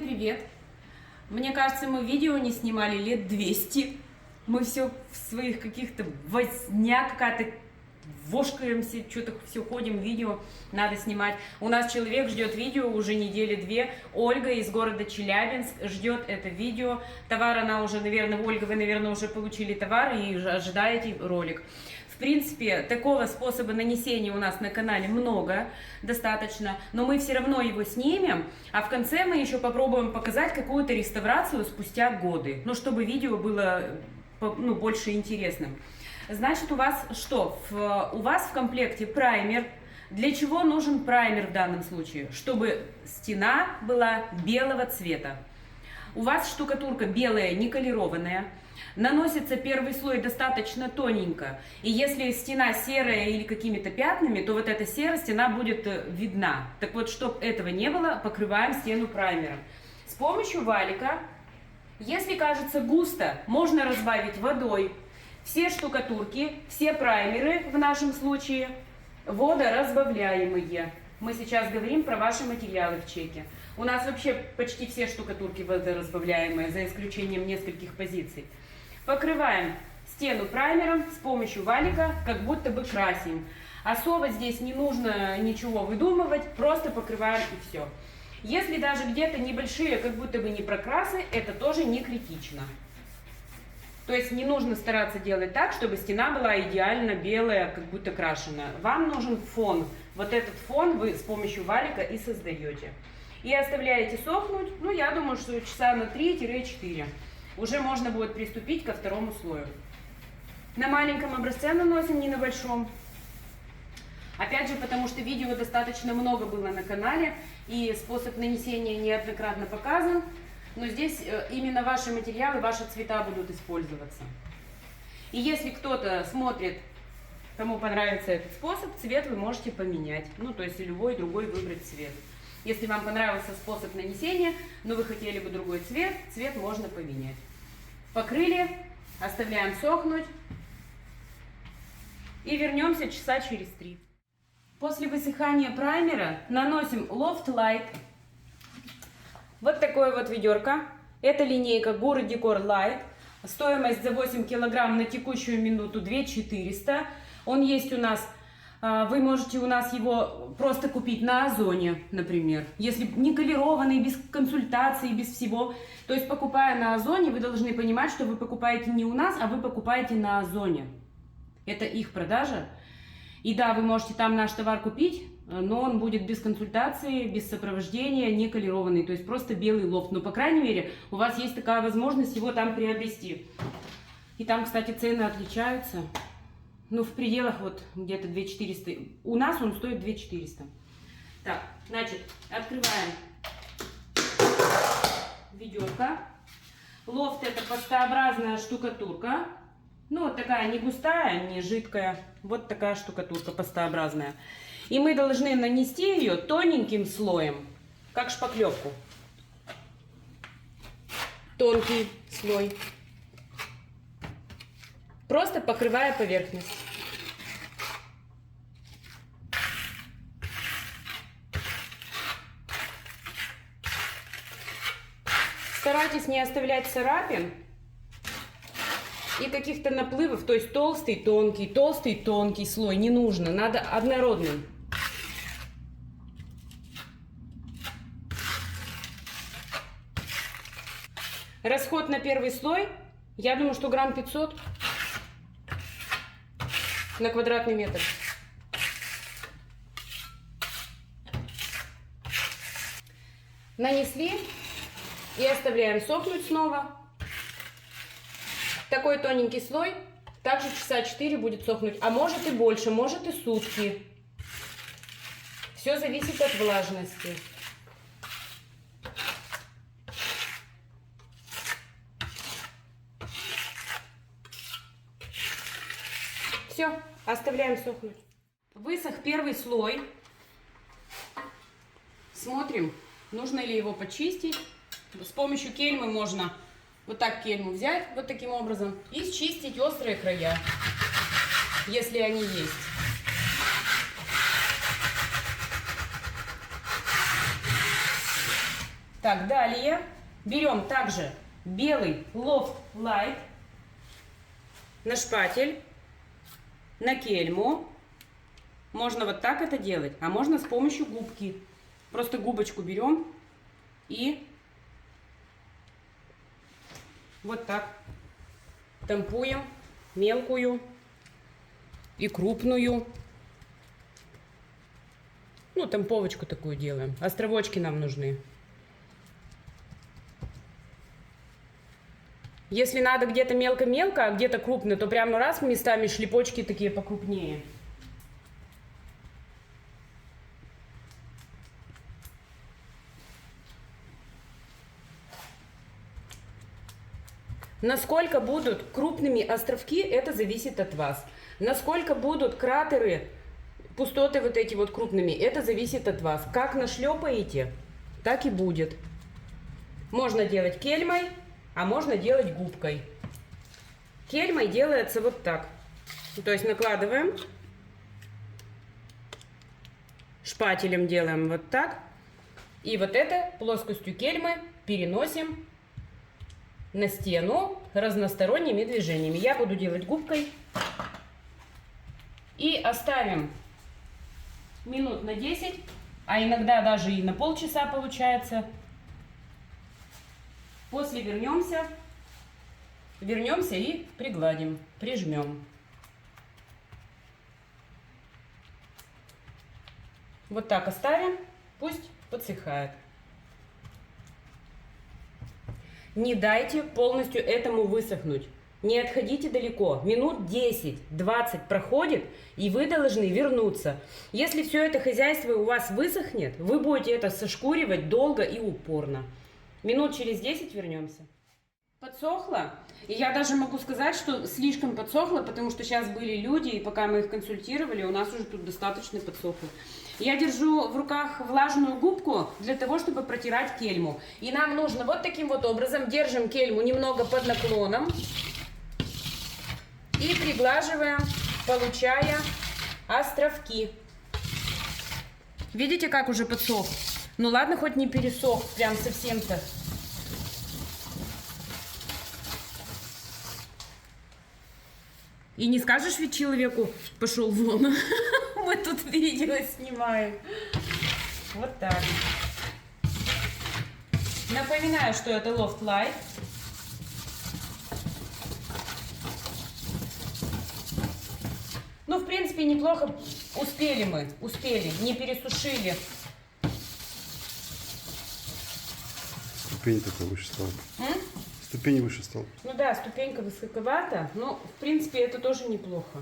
привет! Мне кажется, мы видео не снимали лет 200. Мы все в своих каких-то возня какая-то, вошкаемся, что-то все ходим, видео надо снимать. У нас человек ждет видео уже недели две. Ольга из города Челябинск ждет это видео. Товар она уже, наверное, Ольга, вы, наверное, уже получили товар и ожидаете ролик. В принципе, такого способа нанесения у нас на канале много, достаточно, но мы все равно его снимем, а в конце мы еще попробуем показать какую-то реставрацию спустя годы, ну, чтобы видео было больше интересным. Значит, у вас что? У вас в комплекте праймер. Для чего нужен праймер в данном случае? Чтобы стена была белого цвета. У вас штукатурка белая, не колерованная. Наносится первый слой достаточно тоненько. И если стена серая или какими-то пятнами, то вот эта серая стена будет видна. Так вот, чтобы этого не было, покрываем стену праймером. С помощью валика, если кажется густо, можно разбавить водой. Все штукатурки, все праймеры в нашем случае водоразбавляемые. Мы сейчас говорим про ваши материалы в чеке. У нас вообще почти все штукатурки водоразбавляемые, за исключением нескольких позиций. Покрываем стену праймером с помощью валика, как будто бы красим. Особо здесь не нужно ничего выдумывать, просто покрываем и все. Если даже где-то небольшие, как будто бы не прокрасы, это тоже не критично. То есть не нужно стараться делать так, чтобы стена была идеально белая, как будто крашеная. Вам нужен фон. Вот этот фон вы с помощью валика и создаете. И оставляете сохнуть, ну, я думаю, что часа на 3-4. Уже можно будет приступить ко второму слою. На маленьком образце наносим, не на большом. Опять же, потому что видео достаточно много было на канале, и способ нанесения неоднократно показан. Но здесь именно ваши материалы, ваши цвета будут использоваться. И если кто-то смотрит, кому понравится этот способ, цвет вы можете поменять. Ну, то есть любой другой выбрать цвет. Если вам понравился способ нанесения, но вы хотели бы другой цвет, цвет можно поменять. Покрыли, оставляем сохнуть и вернемся часа через 3. После высыхания праймера наносим Loft Light. Вот такое вот ведерко. Это линейка Guru Decor Light. Стоимость за 8 килограмм на текущую минуту 2400. Он есть у нас. Вы можете у нас его просто купить на Озоне, например. Если не колерованный, без консультации, без всего. То есть, покупая на Озоне, вы должны понимать, что вы покупаете не у нас, а вы покупаете на Озоне. Это их продажа. И да, вы можете там наш товар купить, но он будет без консультации, без сопровождения, не колерованный. То есть, просто белый лофт. Но, по крайней мере, у вас есть такая возможность его там приобрести. И там, кстати, цены отличаются. Ну, в пределах вот где-то 2400. У нас он стоит 2400. Так, значит, открываем ведерко. Лофт — это пастообразная штукатурка. Ну, вот такая не густая, не жидкая. Вот такая штукатурка пастообразная. И мы должны нанести ее тоненьким слоем, как шпаклевку. Тонкий слой. Просто покрывая поверхность. Старайтесь не оставлять царапин и каких-то наплывов, то есть толстый, тонкий слой не нужно, надо однородным. Расход на первый слой, я думаю, что грамм 500 на квадратный метр. Нанесли и оставляем сохнуть снова. Такой тоненький слой также часа 4 будет сохнуть, а может и больше, может и сутки. Все зависит от влажности. Все, оставляем сохнуть. Высох первый слой. Смотрим, нужно ли его почистить. С помощью кельмы можно вот так кельму взять, вот таким образом, и счистить острые края, если они есть. Так, далее берем также белый Loft Light на шпатель, на кельму. Можно вот так это делать, а можно с помощью губки. Просто губочку берем и вот так тампуем мелкую и крупную. Ну, тамповочку такую делаем. Островочки нам нужны. Если надо где-то мелко-мелко, а где-то крупно, то прямо раз местами шлепочки такие покрупнее. Насколько будут крупными островки, это зависит от вас. Насколько будут кратеры, пустоты вот эти вот крупными, это зависит от вас. Как нашлепаете, так и будет. Можно делать кельмой, а можно делать губкой. Кельмой делается вот так. То есть накладываем, шпателем делаем вот так. И вот это плоскостью кельмы переносим на стену разносторонними движениями. Я буду делать губкой. И оставим минут на 10, а иногда даже и на полчаса получается. После вернемся и пригладим, прижмем. Вот так оставим, пусть подсыхает. Не дайте полностью этому высохнуть. Не отходите далеко. Минут 10-20 проходит, и вы должны вернуться. Если все это хозяйство у вас высохнет, вы будете это сошкуривать долго и упорно. Минут через 10 вернемся. Подсохло. И я даже могу сказать, что слишком подсохло, потому что сейчас были люди, и пока мы их консультировали, у нас уже тут достаточно подсохло. Я держу в руках влажную губку для того, чтобы протирать кельму. И нам нужно вот таким вот образом, держим кельму немного под наклоном и приглаживаем, получая островки. Видите, как уже подсох? Ну ладно, хоть не пересох прям совсем-то. И не скажешь ведь человеку, пошел вон. Мы тут видео снимаем. Вот так. Напоминаю, что это Loft Light. Ну, в принципе, неплохо успели, не пересушили. Ступень такой выше стал. Ступень выше стал. Ну да, ступенька высоковата, но в принципе это тоже неплохо.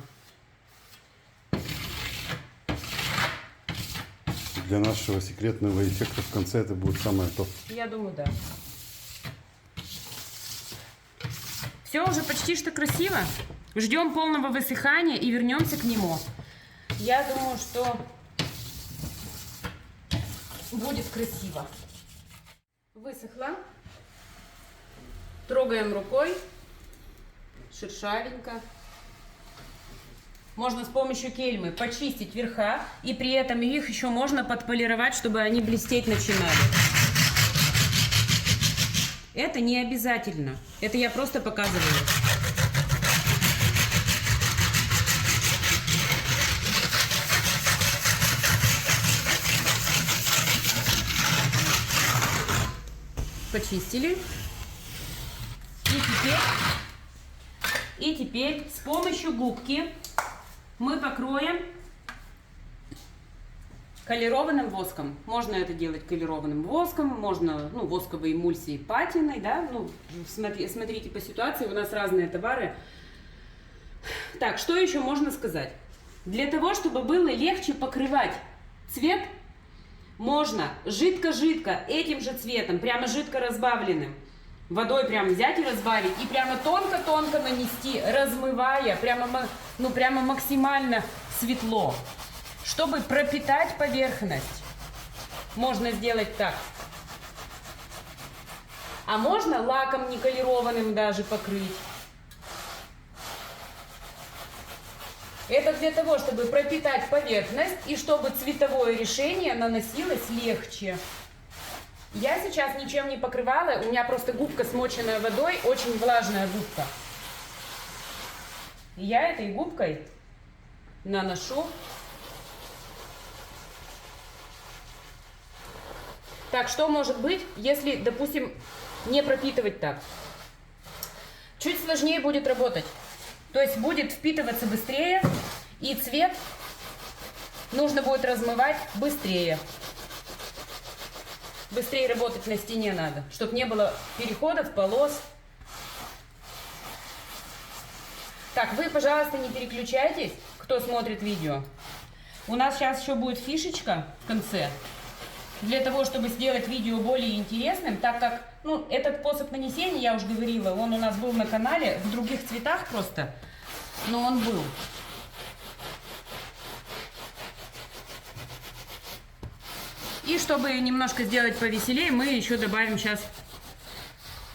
Для нашего секретного эффекта в конце это будет самое топ. Я думаю, да. Все уже почти что красиво. Ждем полного высыхания и вернемся к нему. Я думаю, что будет красиво. Высохло. Трогаем рукой. Шершавенько. Можно с помощью кельмы почистить верха, и при этом их еще можно подполировать, чтобы они блестеть начинали. Это не обязательно. Это я просто показываю. Почистили. И теперь с помощью губки мы покроем колерованным воском. Можно это делать колерованным воском, можно, ну, восковой эмульсией патиной, да, ну, смотрите по ситуации, у нас разные товары. Так, что еще можно сказать? Для того, чтобы было легче покрывать цвет, можно жидко-жидко этим же цветом, прямо жидко разбавленным, водой прям взять и разбавить, и прямо тонко-тонко нанести, размывая, прямо максимально светло, чтобы пропитать поверхность. Можно сделать так. А можно лаком неколированным даже покрыть. Это для того, чтобы пропитать поверхность и чтобы цветовое решение наносилось легче. Я сейчас ничем не покрывала, у меня просто губка, смоченная водой, очень влажная губка. И я этой губкой наношу. Так, что может быть, если, допустим, не пропитывать так? Чуть сложнее будет работать. То есть будет впитываться быстрее, и цвет нужно будет размывать быстрее. Быстрее работать на стене надо, чтобы не было переходов, полос. Так, вы, пожалуйста, не переключайтесь, кто смотрит видео. У нас сейчас еще будет фишечка в конце. Для того, чтобы сделать видео более интересным, так как, ну, этот способ нанесения, я уже говорила, он у нас был на канале, в других цветах просто, но он был. И чтобы немножко сделать повеселее, мы еще добавим сейчас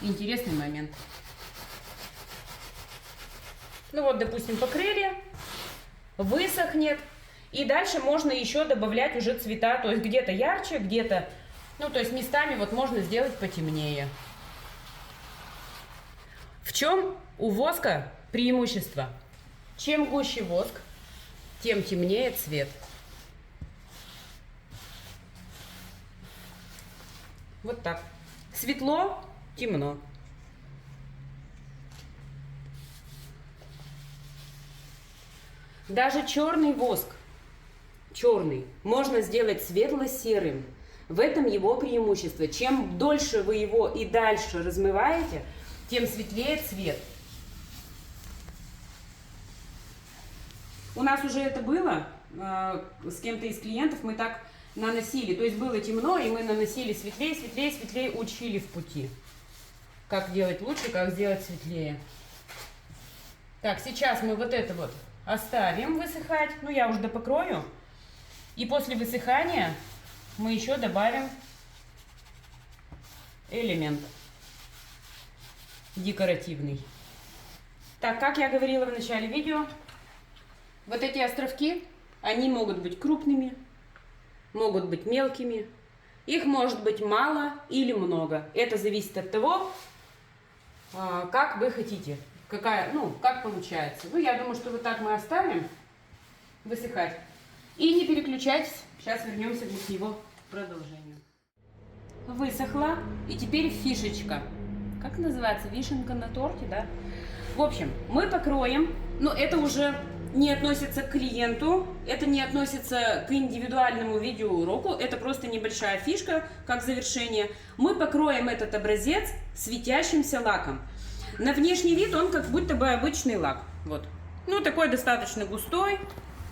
интересный момент. Ну вот, допустим, покрыли, высохнет. И дальше можно еще добавлять уже цвета, то есть где-то ярче, где-то, ну то есть местами вот можно сделать потемнее. В чем у воска преимущество? Чем гуще воск, тем темнее цвет. Вот так. Светло, темно. Даже черный воск, черный, можно сделать светло-серым. В этом его преимущество. Чем дольше вы его и дальше размываете, тем светлее цвет. У нас уже это было с кем-то из клиентов, мы так наносили. То есть было темно, и мы наносили светлее, светлее, светлее, учили в пути. Как делать лучше, как сделать светлее. Так, сейчас мы вот это вот оставим высыхать. Ну, я уже допокрою. И после высыхания мы еще добавим элемент декоративный. Так, как я говорила в начале видео, вот эти островки, они могут быть крупными, могут быть мелкими. Их может быть мало или много. Это зависит от того, как вы хотите. Как получается. Ну, я думаю, что вот так мы оставим высыхать. И не переключайтесь. Сейчас вернемся к его продолжению. Высохла. И теперь фишечка. Как называется? Вишенка на торте, да? В общем, мы покроем. Но это уже не относится к клиенту. Это не относится к индивидуальному видеоуроку. Это просто небольшая фишка, как завершение. Мы покроем этот образец светящимся лаком. На внешний вид он как будто бы обычный лак. Вот. Ну, такой достаточно густой,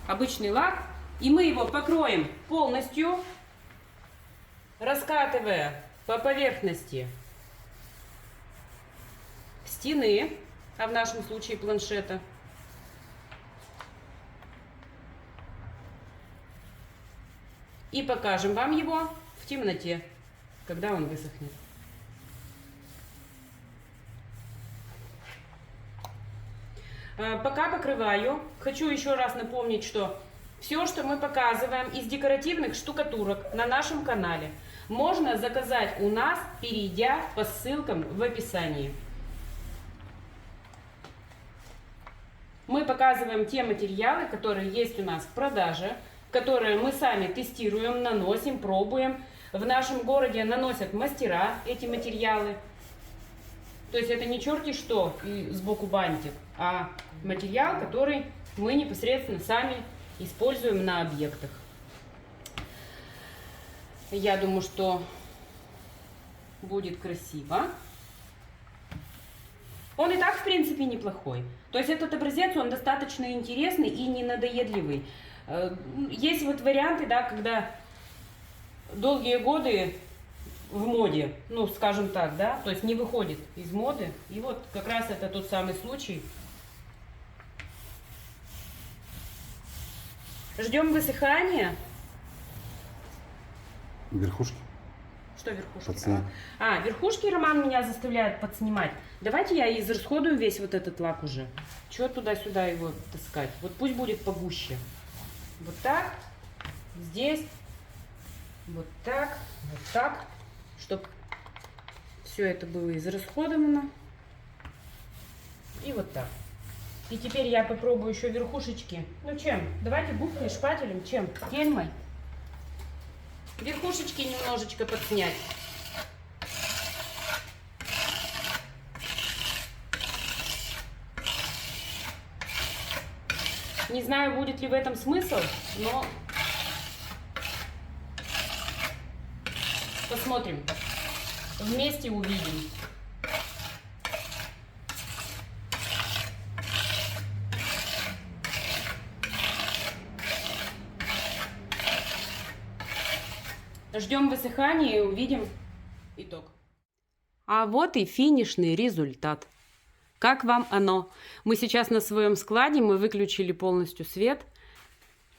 обычный лак. И мы его покроем полностью, раскатывая по поверхности стены, а в нашем случае планшета. И покажем вам его в темноте, когда он высохнет. Пока покрываю, хочу еще раз напомнить, что все, что мы показываем из декоративных штукатурок на нашем канале, можно заказать у нас, перейдя по ссылкам в описании. Мы показываем те материалы, которые есть у нас в продаже, которые мы сами тестируем, наносим, пробуем. В нашем городе наносят мастера эти материалы. То есть это не черти что и сбоку бантик, а материал, который мы непосредственно сами используем на объектах. Я думаю, что будет красиво. Он и так, в принципе, неплохой. То есть этот образец, он достаточно интересный и не надоедливый. Есть вот варианты, да, когда долгие годы в моде, ну, скажем так, да, то есть не выходит из моды. И вот как раз это тот самый случай. Ждем высыхания. Верхушки. Что верхушки? Подснять. Верхушки Роман меня заставляет подснимать. Давайте я израсходую весь вот этот лак уже. Чего туда-сюда его таскать? Вот пусть будет погуще. Вот так. Здесь. Вот так. Вот так. чтобы все это было израсходовано. И вот так. И теперь я попробую еще верхушечки. Ну чем? Давайте губкой, шпателем. Чем? Кельмой. Верхушечки немножечко подснять. Не знаю, будет ли в этом смысл, но посмотрим. Вместе увидим. Ждем высыхания и увидим итог. А вот и финишный результат. Как вам оно? Мы сейчас на своем складе, мы выключили полностью свет.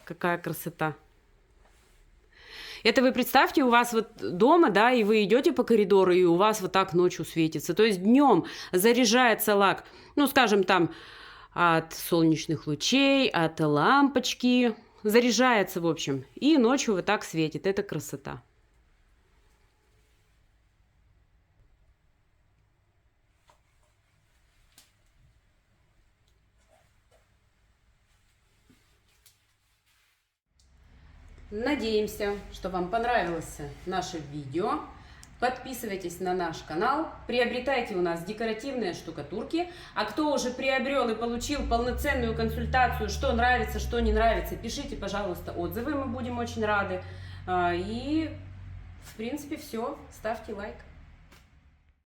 Какая красота. Это вы представьте, у вас вот дома, да, и вы идете по коридору, и у вас вот так ночью светится. То есть днем заряжается лак, ну, скажем, там, от солнечных лучей, от лампочки. Заряжается, в общем. И ночью вот так светит. Это красота. Надеемся, что вам понравилось наше видео. Подписывайтесь на наш канал, приобретайте у нас декоративные штукатурки. А кто уже приобрел и получил полноценную консультацию, что нравится, что не нравится, пишите, пожалуйста, отзывы, мы будем очень рады. И, в принципе, все. Ставьте лайк.